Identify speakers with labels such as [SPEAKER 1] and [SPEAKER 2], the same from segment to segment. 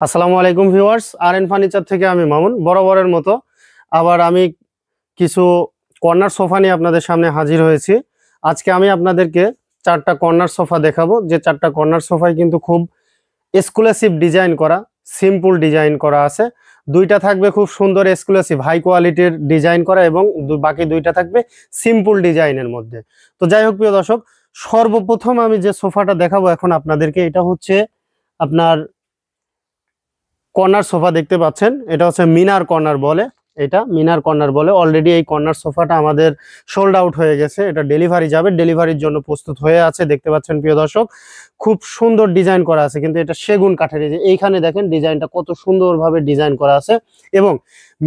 [SPEAKER 1] আসসালামু আলাইকুম ভিউয়ার্স, আর N furniture থেকে আমি মামুন। বরাবরের মতো আবার আমি কিছু কর্নার সোফা নিয়ে আপনাদের সামনে হাজির হয়েছি। আজকে আমি আপনাদেরকে চারটা কর্নার সোফা দেখাবো, যে চারটা কর্নার সোফায় কিন্তু খুব এক্সক্লুসিভ ডিজাইন করা, সিম্পল ডিজাইন করা আছে। দুইটা থাকবে খুব সুন্দর এক্সক্লুসিভ হাই কোয়ালিটির ডিজাইন করা এবং বাকি দুইটা থাকবে সিম্পল ডিজাইনের মধ্যে। তো যাই হোক প্রিয় দর্শক, সর্বপ্রথম আমি যে সোফাটা দেখাবো এখন আপনাদেরকে, এটা হচ্ছে আপনার কর্নার সোফা দেখতে পাচ্ছেন। এটা হচ্ছে মিনার কর্নার বলে, এটা মিনার কর্নার বলে। অলরেডি এই কর্নার সোফাটা আমাদের সোল্ড আউট হয়ে গেছে, এটা ডেলিভারি যাবে, ডেলিভারির জন্য প্রস্তুত হয়ে আছে। দেখতে পাচ্ছেন প্রিয় দর্শক, খুব সুন্দর ডিজাইন করা আছে, কিন্তু এটা সেগুন কাঠের। এই যে এইখানে দেখেন ডিজাইনটা কত সুন্দরভাবে ডিজাইন করা আছে, এবং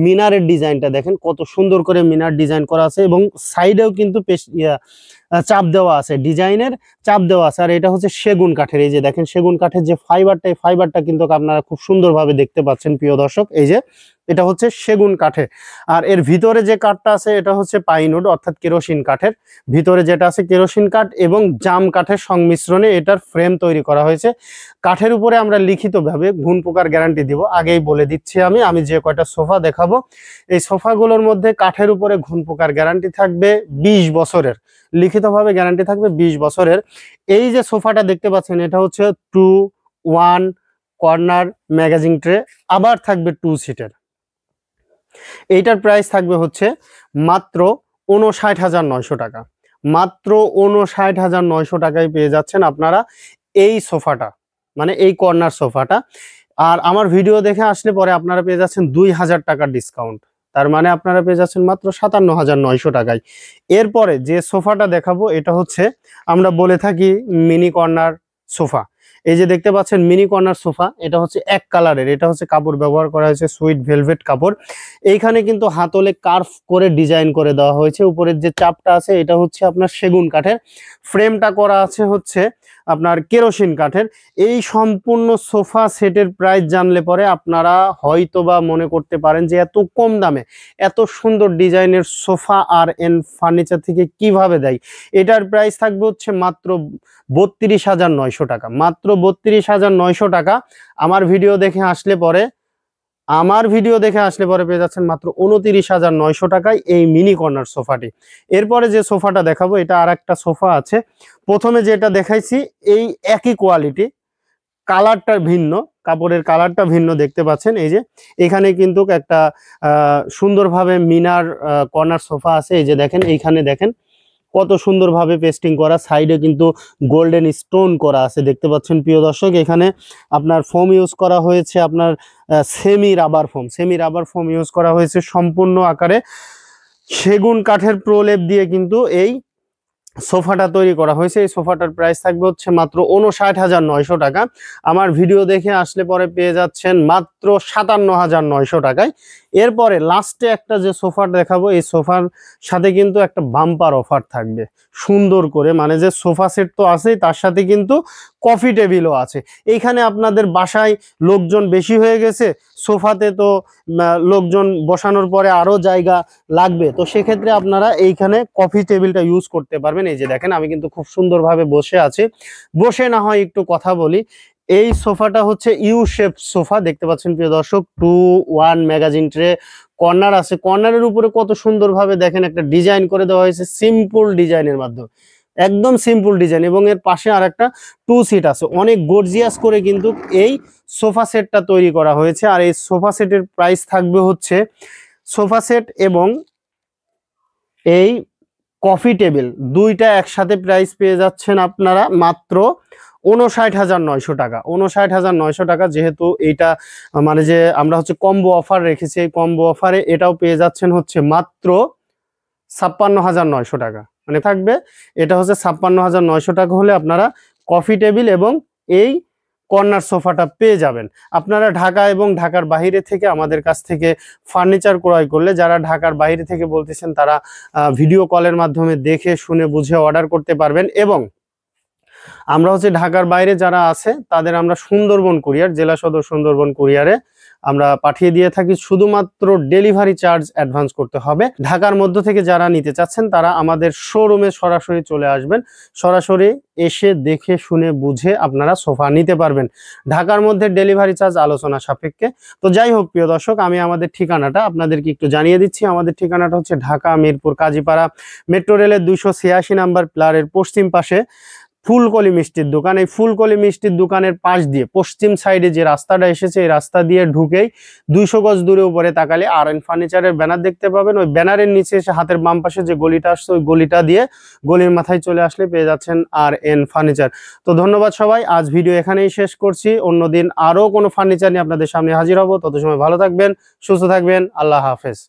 [SPEAKER 1] মিনারের ডিজাইনটা দেখেন কত সুন্দর করে মিনার ডিজাইন করা আছে, এবং সাইডেও কিন্তু চাপ দেওয়া আছে, ডিজাইনের চাপ দেওয়া আছে। আর এটা হচ্ছে সেগুন কাঠের। এই যে দেখেন সেগুন কাঠের যে ফাইবারটা, এই ফাইবারটা কিন্তু আপনারা খুব সুন্দরভাবে দেখতে পাচ্ছেন প্রিয় দর্শক। এই যে এটা হচ্ছে সেগুন কাঠে, আর এর ভিতরে যে কাঠটা আছে এটা হচ্ছে পাইনউড অর্থাৎ কেরোসিন কাঠের। ভিতরে যেটা আছে কেরোসিন কাঠ এবং জাম কাঠের সংমিশ্রণে এটার ফ্রেম তৈরি করা হয়েছে। কাঠের উপরে আমরা লিখিতভাবে ঘুণ পোকার গ্যারান্টি দিব। আগেই বলে দিচ্ছি, আমি যে কয়টা সোফা দেখাবো এই সোফাগুলোর মধ্যে কাঠের উপরে ঘুণ পোকার গ্যারান্টি থাকবে 20 বছরের, লিখিতভাবে গ্যারান্টি থাকবে 20 বছরের। এই যে সোফাটা দেখতে পাচ্ছেন এটা হচ্ছে 2-1 কর্নার ম্যাগাজিন ট্রে, আবার থাকবে 2 সিটের। এইটার প্রাইস থাকবে হচ্ছে মাত্র 59,900 টাকা। মাত্র 59,900 টাকায় পেয়ে যাচ্ছেন আপনারা এই সোফাটা, মানে এই কর্নার সোফাটা। আর আমার ভিডিও দেখে আসলে পরে আপনারা পেয়ে যাচ্ছেন 2,000 টাকার ডিসকাউন্ট। তার মানে আপনারা পেয়ে যাচ্ছেন মাত্র 57,900 টাকায়। এরপরে যে সোফাটা দেখাবো এটা হচ্ছে আমরা বলে থাকি মিনি কর্নার সোফা। এই যে দেখতে পাচ্ছেন মিনি কর্নার সোফা, এটা হচ্ছে এক কালারের। এটা হচ্ছে কাপড় ব্যবহার করা হয়েছে সুইট ভেলভেট কাপড়। এইখানে কিন্তু হাতলে কার্ভ করে ডিজাইন করে দেওয়া হয়েছে। উপরের যে চাপটা আছে এটা হচ্ছে আপনার সেগুন কাঠের, ফ্রেমটা করা আছে হচ্ছে আপনার কেরোসিন কাঠের। এই সম্পূর্ণ সোফা সেটের প্রাইস জানলে পরে আপনারা হয়তোবা মনে করতে পারেন যে এত কম দামে এত সুন্দর ডিজাইনের সোফা আর এন ফার্নিচার থেকে কিভাবে দেয়। এটার প্রাইস থাকবে হচ্ছে মাত্র 32,900 টাকা। মাত্র 32,900 টাকা। আমার ভিডিও দেখে আসলে পরে পেয়ে যাচ্ছেন মাত্র 29,900 টাকায় এই মিনি কর্নার সোফাটি। এরপরে যে সোফাটা দেখাবো এটা আর একটা সোফা আছে। প্রথমে যেটা দেখাইছি এই একই কোয়ালিটি, কালারটা ভিন্ন, কাপড়ের কালারটা ভিন্ন দেখতে পাচ্ছেন। এই যে এখানে কিন্তু একটা সুন্দরভাবে মিনার কর্নার সোফা আছে। এই যে দেখেন এইখানে দেখেন কত সুন্দরভাবে পেস্টিং করা, সাইডে কিন্তু গোল্ডেন স্টোন করা আছে দেখতে পাচ্ছেন প্রিয় দর্শক। এখানে আপনার ফোম ইউজ করা হয়েছে, আপনার সেমি রাবার ফোম ইউজ করা হয়েছে সম্পূর্ণ আকারে। সেগুন কাঠের প্রলেপ দিয়ে কিন্তু এই সোফাটা তৈরি করা হয়েছে। এই সোফাটার প্রাইস থাকবে হচ্ছে মাত্র 59,900 টাকা। আমার ভিডিও দেখে আসলে পরে পেয়ে যাচ্ছেন মাত্র 57,900 টাকায়। এরপরে লাস্টে একটা যে সোফা দেখাবো এই সোফার সাথে কিন্তু একটা বাম্পার অফার থাকবে সুন্দর করে, মানে যে সোফা সেট তো আছেই তার সাথে কিন্তু কফি টেবিলও আছে। এইখানে আপনাদের বাসায় লোকজন বেশি হয়ে গেছে, সোফাতে তো লোকজন বসানোর পরে আরো জায়গা লাগবে, তো সেক্ষেত্রে আপনারা এইখানে কফি টেবিলটা ইউজ করতে পারবেন। এই যে দেখেন আমি কিন্তু খুব সুন্দরভাবে বসে আছি, বসে না হয় একটু কথা বলি। এই সোফাটা হচ্ছে ইউ শেপ সোফা দেখতে পাচ্ছেন প্রিয় দর্শক। 2-1 ম্যাগাজিন ট্রে, কর্নার আছে, কর্নারের উপরে কত সুন্দরভাবে দেখেন একটা ডিজাইন করে দেওয়া হয়েছে সিম্পল ডিজাইনের মাধ্যমে, একদম সিম্পল ডিজাইন। এবং এর পাশে আর একটা 2 সিট আছে, অনেক গর্জিয়াস করে কিন্তু এই সোফা সেটটা তৈরি করা হয়েছে। আর এই সোফা সেটের প্রাইস থাকবে হচ্ছে সোফা সেট এবং এই কফি টেবিল দুইটা একসাথে প্রাইস পেয়ে যাচ্ছেন আপনারা মাত্র 59,900 টাকা। 59,900 টাকা। যেহেতু এইটা মানে যে আমরা হচ্ছে কম্বো অফার রেখেছি, এই কম্বো অফারে এটাও পেয়ে যাচ্ছেন হচ্ছে মাত্র 56,900 টাকা। মানে থাকবে এটা হচ্ছে 56,900 টাকা হলে আপনারা কফি টেবিল এবং এই কর্নার সোফাটা পেয়ে যাবেন। আপনারা ঢাকা এবং ঢাকার বাইরে থেকে আমাদের কাছ থেকে ফার্নিচার ক্রয় করলে, যারা ঢাকার বাইরে থেকে বলতেছেন তারা ভিডিও কলের মাধ্যমে দেখে শুনে বুঝে অর্ডার করতে পারবেন। এবং আমরা হচ্ছে ঢাকার বাইরে যারা আছে তাদের আমরা সুন্দরবন কুরিয়ার, জেলা সদর সুন্দরবন কুরিয়ারে আমরা পাঠিয়ে দিয়ে থাকি। শুধুমাত্র ডেলিভারি চার্জ অ্যাডভান্স করতে হবে। ঢাকার মধ্য থেকে যারা নিতে চাচ্ছেন তারা আমাদের শোরুমে সরাসরি চলে আসবেন, সরাসরি এসে দেখে শুনে বুঝে আপনারা সোফা নিতে পারবেন। ঢাকার মধ্যে ডেলিভারি চার্জ আলোচনা সাপেক্ষে। তো যাই হোক প্রিয় দর্শক, আমি আমাদের ঠিকানাটা আপনাদেরকে একটু জানিয়ে দিচ্ছি। আমাদের ঠিকানাটা হচ্ছে ঢাকা মিরপুর কাজীপাড়া মেট্রো রেলের 286 নাম্বার পিলারের পশ্চিম পাশে ফুলকলি মিষ্টির দোকান। এই ফুলকলি মিষ্টির দোকানের পাশ দিয়ে পশ্চিম সাইডে যে রাস্তাটা এসেছে, এই রাস্তা দিয়ে ঢুকেই 200 গজ দূরে উপরে তাকালে আর.এন ফার্নিচারের ব্যানার দেখতে পাবেন। ওই ব্যানারের নিচে এসে হাতের বাম পাশে যে গলিটা আসছে, ওই গলিটা দিয়ে গলির মাথায় চলে আসলে পেয়ে যাচ্ছেন আর.এন ফার্নিচার। তো ধন্যবাদ সবাই, আজ ভিডিও এখানেই শেষ করছি। অন্যদিন আরো কোনো ফার্নিচার নিয়ে আপনাদের সামনে হাজির হব। তত সময় ভালো থাকবেন, সুস্থ থাকবেন, আল্লাহ হাফেজ।